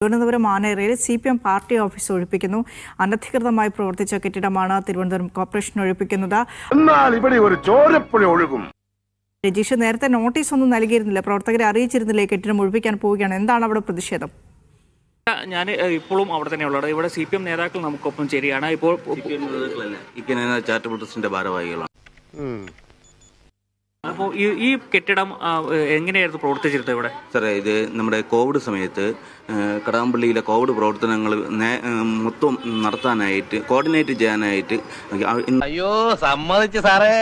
തിരുവനന്തപുരം ആനേറയിൽ CPM party office ഒഴിപ്പിക്കുന്നു. അനധികൃതമായി പ്രവർത്തിച്ച കെട്ടിടമാണ് തിരുവനന്തപുരം കോർപ്പറേഷൻ ഒഴിപ്പിക്കുന്നത്. രജീഷ്, നേരത്തെ നോട്ടീസ് ഒന്നും നൽകിയിരുന്നില്ല, പ്രവർത്തകരെ അറിയിച്ചിരുന്നില്ല ഈ കെട്ടിടം ഒഴിപ്പിക്കാൻ പോവുകയാണ്. എന്താണ് അവിടെ പ്രതിഷേധം? ഞാൻ ഇപ്പോഴും അവിടെ തന്നെയുള്ളത്. ഇവിടെ CPM നേതാക്കൾ നമുക്കൊപ്പം ശരിയാണ്. ഇപ്പോൾ ചാരിറ്റബിൾ ട്രസ്റ്റിന്റെ ഭാരവാഹികളാണ്. അപ്പോൾ ഈ കെട്ടിടം എങ്ങനെയായിരുന്നു പ്രവർത്തിച്ചിരുന്നത് ഇവിടെ? സാറേ, ഇത് നമ്മുടെ കോവിഡ് സമയത്ത് കടകംപള്ളിയിലെ കോവിഡ് പ്രവർത്തനങ്ങൾ മൊത്തം നടത്താനായിട്ട് കോർഡിനേറ്റ് ചെയ്യാനായിട്ട് അയ്യോ സമ്മതിച്ചു സാറേ.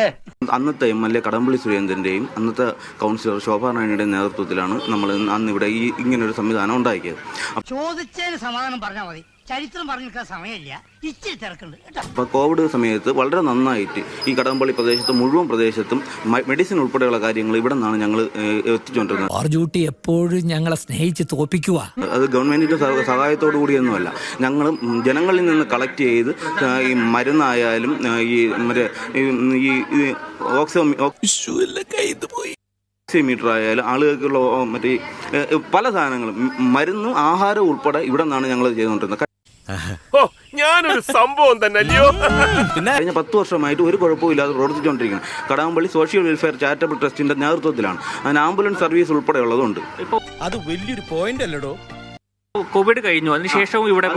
അന്നത്തെ MLA കടകംപള്ളി സുരേന്ദ്രന്റെയും അന്നത്തെ കൗൺസിലർ ശോഭാറാണിയുടെയും നേതൃത്വത്തിലാണ് നമ്മൾ അന്ന് ഇവിടെ ഇങ്ങനൊരു സംവിധാനം ഉണ്ടാക്കിയത്. ചോദിച്ചതിന് സമാധാനം പറഞ്ഞാൽ മതി, ചരിത്രം പറഞ്ഞിരിക്കാൻ സമയമില്ല, ഇച്ചിരി തിരക്കുണ്ട്. അപ്പോൾ കോവിഡ് സമയത്ത് വളരെ നന്നായിട്ട് ഈ കടകംപള്ളി പ്രദേശത്ത് മുഴുവൻ പ്രദേശത്തും മെഡിസിൻ ഉൾപ്പെടെയുള്ള കാര്യങ്ങൾ ഇവിടെ നിന്നാണ് ഞങ്ങൾ എത്തിച്ചുകൊണ്ടിരുന്നത്. എപ്പോഴും ഞങ്ങളെ സ്നേഹിച്ച് തോപ്പിക്കുക. അത് ഗവൺമെന്റിന്റെ സഹായത്തോടു കൂടിയൊന്നുമല്ല, ഞങ്ങൾ ജനങ്ങളിൽ നിന്ന് കളക്ട് ചെയ്ത് ഈ മരുന്നായാലും ഈ ഓക്സിമീറ്റർ ആയാലും ആളുകൾക്കുള്ള മറ്റേ പല സാധനങ്ങളും മരുന്നും ആഹാരവും ഉൾപ്പെടെ ഇവിടെ നിന്നാണ് ഞങ്ങൾ ചെയ്തുകൊണ്ടിരുന്നത്. ഞാനൊരു സംഭവം തന്നെ കഴിഞ്ഞ 10 വർഷമായിട്ട് ഒരു കുഴപ്പമില്ലാതെ പ്രവർത്തിച്ചുകൊണ്ടിരിക്കണം. കടകംപള്ളി സോഷ്യൽ വെൽഫെയർ ചാരിറ്റബിൾ ട്രസ്റ്റിന്റെ നേതൃത്വത്തിലാണ്. അതിന് ആംബുലൻസ് സർവീസ് ഉൾപ്പെടെയുള്ളതുണ്ട്. അത് വലിയൊരു പോയിന്റ് അല്ലടോ. കോവിഡ് കഴിഞ്ഞു, അതിനുശേഷവും ഇവിടെ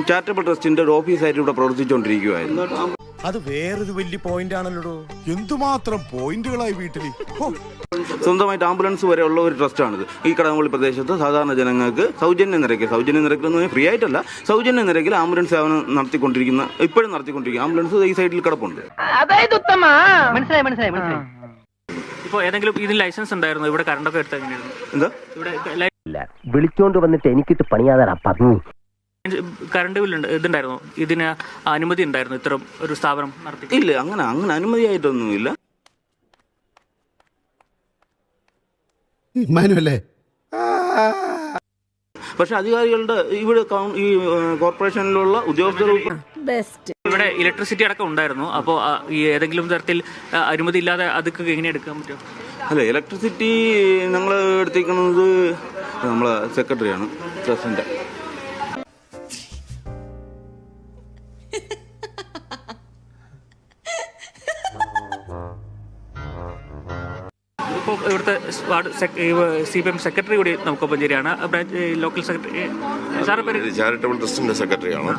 ചാരിറ്റബിൾ ട്രസ്റ്റിന്റെ ഒരു ഓഫീസായിട്ട് ഇവിടെ പ്രവർത്തിച്ചുകൊണ്ടിരിക്കുകയായിരുന്നു. അത് വേറൊരു വലിയ പോയിന്റ് ആണല്ലോ. എന്തുമാത്രം പോയിന്റുകളായി വീട്ടിൽ. സ്വന്തമായിട്ട് ആംബുലൻസ് വരെ ഉള്ള ഒരു ട്രസ്റ്റാണിത്. ഈ കടകംപള്ളി പ്രദേശത്ത് സാധാരണ ജനങ്ങൾക്ക് സൗജന്യ നിരക്കിൽ ഫ്രീ ആയിട്ടല്ല, സൗജന്യ നിരക്കിൽ ആംബുലൻസ് സേവനം ഇപ്പോഴും നടത്തിക്കൊണ്ടിരിക്കുന്ന ആംബുലൻസ് ഈ സൈഡിൽ കിടപ്പുണ്ട്. ഇപ്പോൾ ഏതെങ്കിലും ഇതിന് ലൈസൻസ് ഉണ്ടായിരുന്നു? ഇവിടെ കറണ്ടൊക്കെ എടുത്ത് എങ്ങനെയായിരുന്നു? എന്താ വിളിച്ചോണ്ട് വന്നിട്ട് എനിക്കിട്ട് പണിയാതാ പറഞ്ഞു. കറണ്ട് ബില്ലുണ്ട്, ഇതുണ്ടായിരുന്നു, ഇതിന് അനുമതി ഉണ്ടായിരുന്നു ഇത്തരം ഒരു സ്ഥാപനം നടത്തി? ഇല്ല, അങ്ങനെ അനുമതിയായിട്ടൊന്നുമില്ല. പക്ഷെ അധികാരികളുടെ ഇവിടെ ഈ കോർപ്പറേഷനിലുള്ള ഉദ്യോഗസ്ഥർ ഇവിടെ ഇലക്ട്രിസിറ്റി അടക്കം ഉണ്ടായിരുന്നു. അപ്പോൾ ഈ ഏതെങ്കിലും തരത്തിൽ അനുമതി ഇല്ലാതെ അതൊക്കെ എങ്ങനെ എടുക്കാൻ പറ്റും? അല്ല, ഇലക്ട്രിസിറ്റി ഞങ്ങൾ എടുത്തേക്കുന്നത് നമ്മളെ സെക്രട്ടറിയാണ് ട്രസ്റ്റിന്റെ. ഇപ്പോൾ ഇവിടുത്തെ CPM സെക്രട്ടറി കൂടി നമുക്കൊപ്പം ശരിയാണ്, ലോക്കൽ സെക്രട്ടറി. സാറിന്റെ പേര്? ചാരിറ്റബിൾ ട്രസ്റ്റിന്റെ സെക്രട്ടറിയാണ്.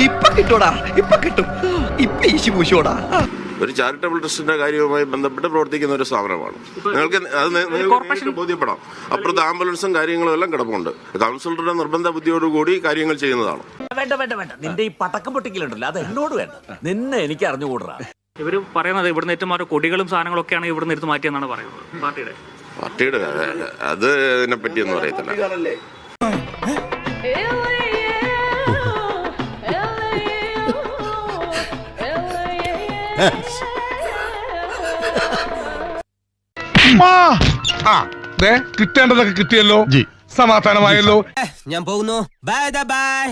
ഇപ്പൊ കിട്ടൂടാ, ഇപ്പൊ കിട്ടും, ഇപ്പൊ ഈശി പൂശോടാ. ഒരു ചാരിറ്റബിൾ ട്രസ്റ്റിന്റെ കാര്യവുമായി ബന്ധപ്പെട്ട് പ്രവർത്തിക്കുന്ന ഒരു സ്ഥാപനമാണ്. നിങ്ങൾക്ക് ബോധ്യപ്പെടാം. അപ്പുറത്ത് ആംബുലൻസും കാര്യങ്ങളും എല്ലാം കിടപ്പുണ്ട്. കൗൺസിലറുടെ നിർബന്ധ ബുദ്ധിയോടുകൂടി കാര്യങ്ങൾ ചെയ്യുന്നതാണ്. വേണ്ട, നിന്റെ ഈ പടക്കം പൊട്ടിക്കലുണ്ടല്ലോ, അത് എന്നോട് വേണ്ട, നിന്നെ എനിക്ക് അറിഞ്ഞുകൂടാ. ഇവർ പറയുന്നത് ഇവിടുന്ന് ഏറ്റവും മാറി കൊടികളും സാധനങ്ങളൊക്കെയാണ് ഇവിടുന്ന് എടുത്ത് മാറ്റിയെന്നാണ് പറയുന്നത്. പാർട്ടിയുടെ അത് ഇതിനെ പറ്റിയൊന്നും അറിയത്തില്ല. കിട്ടേണ്ടതൊക്കെ കിട്ടിയല്ലോ, സമാധാനമായല്ലോ. ഞാൻ പോകുന്നു. ബൈ.